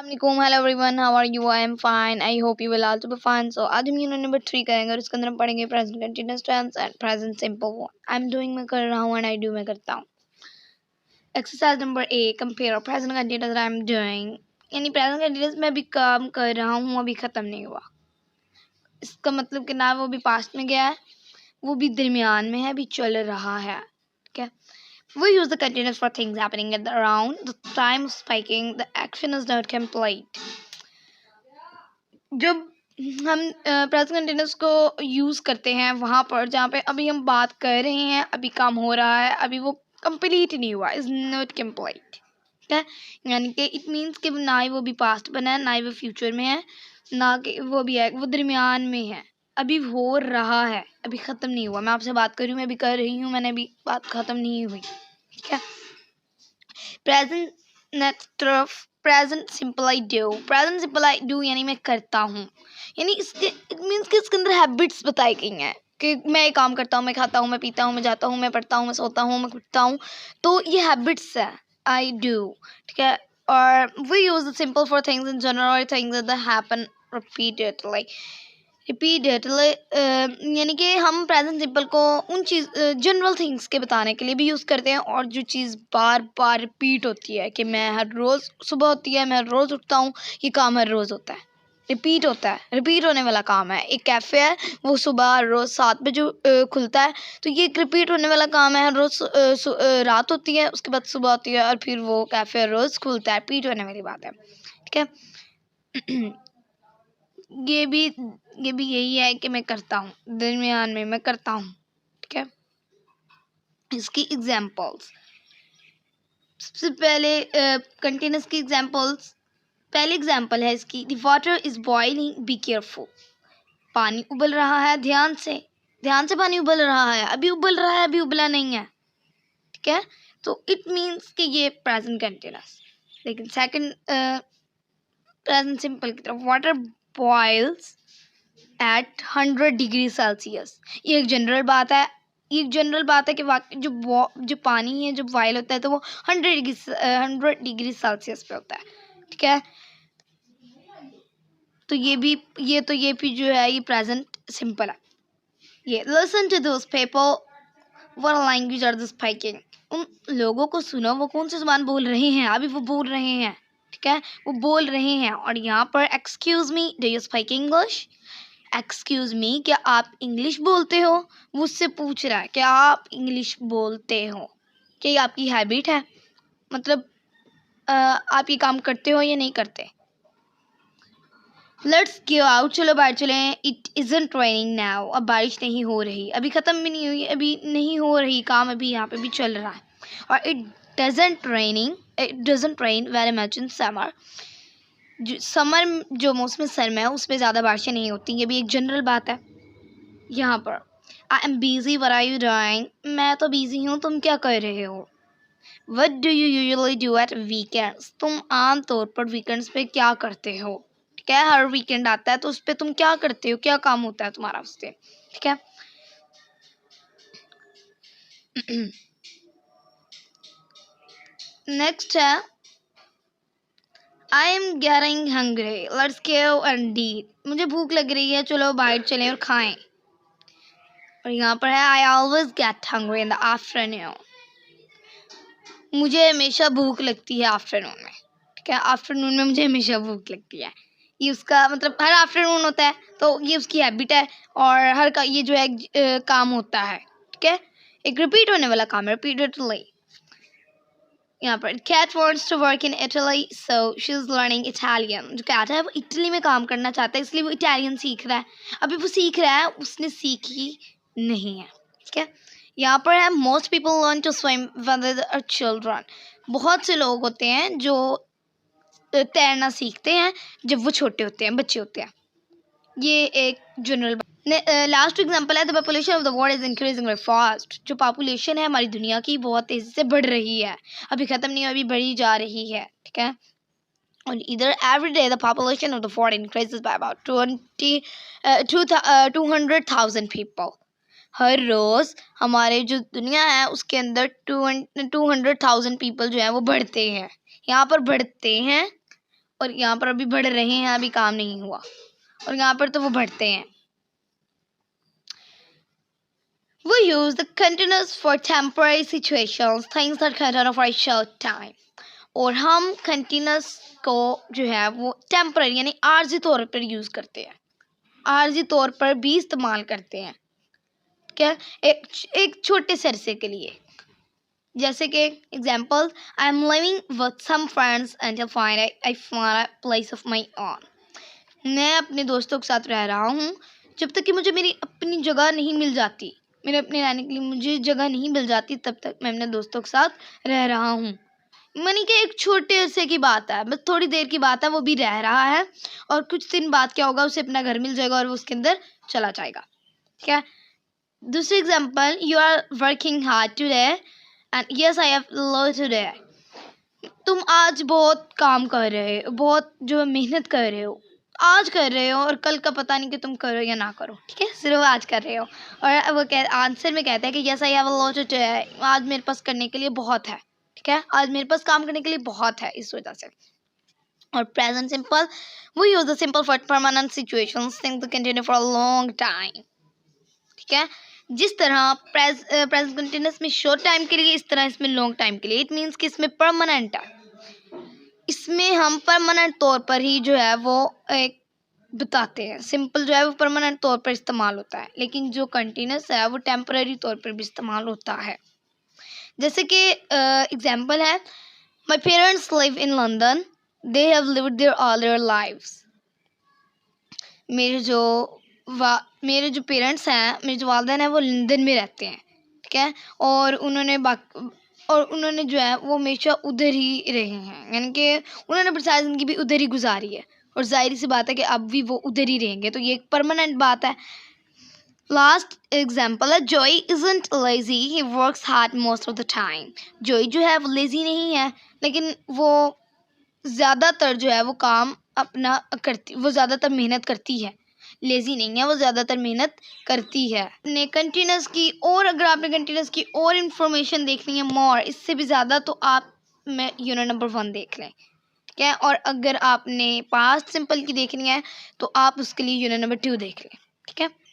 Assalamualaikum, hello everyone, how are you? I am fine. I hope you will also be fine. So आज हम unit number 3 करेंगे और इसके अंदर हम पढ़ेंगे present continuous tense and present simple one. I am doing मैं कर रहा हूँ एंड आई डू मैं करता हूँ. Exercise number A, compare present continuous I am doing. यानी प्रेजेंट कंटिन्यूअस में अभी काम कर रहा हूँ, अभी ख़त्म नहीं हुआ. इसका मतलब कि ना वो भी पास्ट में गया है, वो भी दरमियान में है, अभी चल रहा है. ठीक है. We use the continuous for things happening at the around the time of speaking. The action is not complete. जब हम प्रेजेंट कंटिन्यूअस को यूज़ करते हैं वहाँ पर जहाँ पे अभी हम बात कर रहे हैं, अभी काम हो रहा है, अभी वो कंप्लीट नहीं हुआ, इज़ नॉट कंप्लीट. ठीक है. यानी कि इट मीन्स कि ना ही वो भी पास्ट बना है, ना ही वो फ्यूचर में है, ना कि वो भी है, वो दरमियान में है, अभी हो रहा है, अभी ख़त्म नहीं हुआ. मैं आपसे बात कर रही हूँ, मैं अभी कर रही हूँ, मैंने अभी बात ख़त्म नहीं हुई. ठीक है. प्रेजेंट नेक्स्ट तरफ present simple I do. Present simple I do यानी मैं करता हूँ. यानी इसके इट मीन्स कि इसके अंदर हैबिट्स बताई गई हैं कि मैं ये काम करता हूँ, मैं खाता हूँ, मैं पीता हूँ, मैं जाता हूँ, मैं पढ़ता हूँ, मैं सोता हूँ, मैं उठता हूँ. तो ये हैबिट्स है, आई डू. ठीक है. और we use the simple for things in general, things that happen repeatedly. Repeatedly यानी कि हम प्रेजेंट सिंपल को उन चीज़ जनरल थिंग्स के बताने के लिए भी यूज़ करते हैं, और जो चीज़ बार बार रिपीट होती है कि मैं हर रोज़ सुबह होती है, मैं हर रोज़ उठता हूँ, ये काम हर रोज़ होता है, रिपीट होता है, रिपीट होने वाला काम है. एक कैफ़े है, वो सुबह रोज़ 7 बजे खुलता है, तो ये एक रिपीट होने वाला काम है. हर रोज़ रात होती है, उसके बाद सुबह होती है, और फिर वो कैफ़े हर रोज़ खुलता है, रिपीट होने वाली बात है. ठीक है. ये भी यही है कि मैं करता हूँ, दरमियान में मैं करता हूँ. ठीक है. इसकी एग्जांपल्स, सबसे पहले कंटिन्यूअस की एग्जांपल्स. पहली एग्जांपल है इसकी, the water is boiling, be careful. पानी उबल रहा है, ध्यान से पानी उबल रहा है, अभी उबल रहा है, अभी उबला नहीं है. ठीक है. तो इट मीन्स कि ये प्रेजेंट कंटिन्यूअस. लेकिन सेकंड प्रेजेंट सिंपल की तरफ, water boils at 100 degree Celsius. ये एक जनरल बात है, कि जो पानी है जब बॉयल होता है तो वो 100 डिग्री सेल्सियस पे होता है. ठीक है. तो ये भी जो है ये प्रेजेंट सिंपल है. ये listen to those people, what language are they speaking. उन लोगों को सुनो, वो कौन सी ज़ुबान बोल रहे हैं, अभी वो बोल रहे हैं. ठीक है. वो बोल रहे हैं. और यहाँ पर excuse me, do you speak English. Excuse me, क्या आप इंग्लिश बोलते हो. वो उससे पूछ रहा है क्या आप इंग्लिश बोलते हो, क्या ये आपकी हैबिट है, मतलब आप ये काम करते हो या नहीं करते. लेट्स गो आउट, चलो बाहर चलें. इट इज़ंट रेनिंग नाउ, अब बारिश नहीं हो रही, अभी ख़त्म भी नहीं हुई, अभी नहीं हो रही काम, अभी यहाँ पे भी चल रहा है. और it doesn't rain very much in summer. Summer जो मौसम सर्द है उसमें ज़्यादा बारिशें नहीं होती, ये भी एक जनरल बात है. यहाँ पर I am busy, what are you doing. मैं तो बिजी हूँ, तुम क्या कर रहे हो. What do you usually do at weekends. तुम आम तौर पर वीकेंड्स पे क्या करते हो. ठीक है. हर वीकेंड आता है तो उस पर तुम क्या करते हो, क्या काम होता है तुम्हारा उससे. ठीक है. नेक्स्ट है, I am getting hungry, let's go and eat. मुझे भूख लग रही है, चलो बाहर चलें और खाएं. और यहाँ पर है, I always get hungry in the afternoon. मुझे हमेशा भूख लगती है आफ्टरनून में. ठीक है. आफ्टरनून में मुझे हमेशा भूख लगती है. ये उसका मतलब हर आफ्टरनून होता है, तो ये उसकी हैबिट है, और हर का ये जो है काम होता है. ठीक है. एक रिपीट होने वाला काम है, रिपीटेडली. यहाँ पर Kate wants to work in Italy, so she is learning Italian. जो कैट है वो इटली में काम करना चाहता है, इसलिए वो इटालियन सीख रहा है. अभी वो सीख रहा है, उसने सीखी नहीं है. ठीक है. यहाँ पर है, most people learn to swim when they are children. बहुत से लोग होते हैं जो तैरना सीखते हैं जब वो छोटे होते हैं, बच्चे होते हैं. ये एक जनरल. लास्ट एग्जांपल है, the population of the world is increasing very fast. जो पॉपुलेशन है हमारी दुनिया की बहुत तेज़ी से बढ़ रही है, अभी ख़त्म नहीं हुई, अभी बढ़ी जा रही है. ठीक है. और इधर every day the population of the world increases by about 200,000 people. हर रोज़ हमारे जो दुनिया है उसके अंदर 200,000 पीपल जो हैं वो बढ़ते हैं. यहाँ पर बढ़ते हैं और यहाँ पर अभी बढ़ रहे हैं, अभी काम नहीं हुआ, और यहाँ पर तो वो बढ़ते हैं। We use the continuous for temporary situations, things that continue for a short time. और हम continuous को जो है वो temporary यानी आर्जी तौर पर यूज़ करते हैं, आर्जी तौर पर भी इस्तेमाल करते हैं। क्या एक छोटे से अरसे के लिए, जैसे कि example, I am living with some friends until I find a place of my own. मैं अपने दोस्तों के साथ रह रहा हूँ जब तक कि मुझे मेरी अपनी जगह नहीं मिल जाती, मेरे अपने रहने के लिए मुझे जगह नहीं मिल जाती, तब तक मैं अपने दोस्तों के साथ रह रहा हूँ। मानी कि एक छोटे अरसे की बात है, बस थोड़ी देर की बात है, वो भी रह रहा है, और कुछ दिन बाद क्या होगा, उसे अपना घर मिल जाएगा और वो उसके अंदर चला जाएगा। ठीक है। दूसरी example, you are working hard today and yes I have learn today. तुम आज बहुत काम कर रहे हो, बहुत जो मेहनत कर रहे हो, आज कर रहे हो, और कल का पता नहीं कि तुम करो या ना करो। ठीक है, सिर्फ आज कर रहे हो। और वो आंसर में कहता है कि yes I have a lot today, आज मेरे पास करने के लिए बहुत है। ठीक है, आज मेरे पास काम करने के लिए बहुत है, इस वजह से। और present simple, we use the simple for permanent situations, things that continue for a long time. ठीक है, जिस तरह प्रेजेंट कंटिन्यूस में शॉर्ट टाइम के लिए, इस तरह इसमें लॉन्ग टाइम के लिए। इट मीन्स कि इसमें परमानेंट है, इसमें हम परमानेंट तौर पर ही जो है वो एक बताते हैं। सिंपल जो है वो परमानेंट तौर पर इस्तेमाल होता है, लेकिन जो कंटिन्यूस है वो टेम्पररी तौर पर भी इस्तेमाल होता है। जैसे कि एग्जांपल है, my parents live in London, they have lived there all their lives. मेरे जो पेरेंट्स हैं, मेरे जो वालिदैन हैं, वो लंदन में रहते हैं। ठीक है, और उन्होंने जो है वो हमेशा उधर ही रहे हैं, यानी कि उन्होंने अपनी सारी ज़िंदगी भी उधर ही गुजारी है, और जाहिर सी बात है कि अब भी वो उधर ही रहेंगे, तो ये एक परमानेंट बात है। लास्ट एग्जाम्पल है, Joy isn't lazy, he works hard most of the time. Joy जो है वो लेजी नहीं है, लेकिन वो ज़्यादातर जो है वो काम अपना करती, वो ज़्यादातर मेहनत करती है, लेजी नहीं है, वो ज़्यादातर मेहनत करती है। ने कंटिन्यूस की, और अगर आपने कंटिन्यूस की और इन्फॉर्मेशन देखनी है मोर, इससे भी ज़्यादा, तो आप मैं यूनिट नंबर 1 देख लें। ठीक है, और अगर आपने पास्ट सिंपल की देखनी है तो आप उसके लिए यूनिट नंबर 2 देख लें। ठीक है।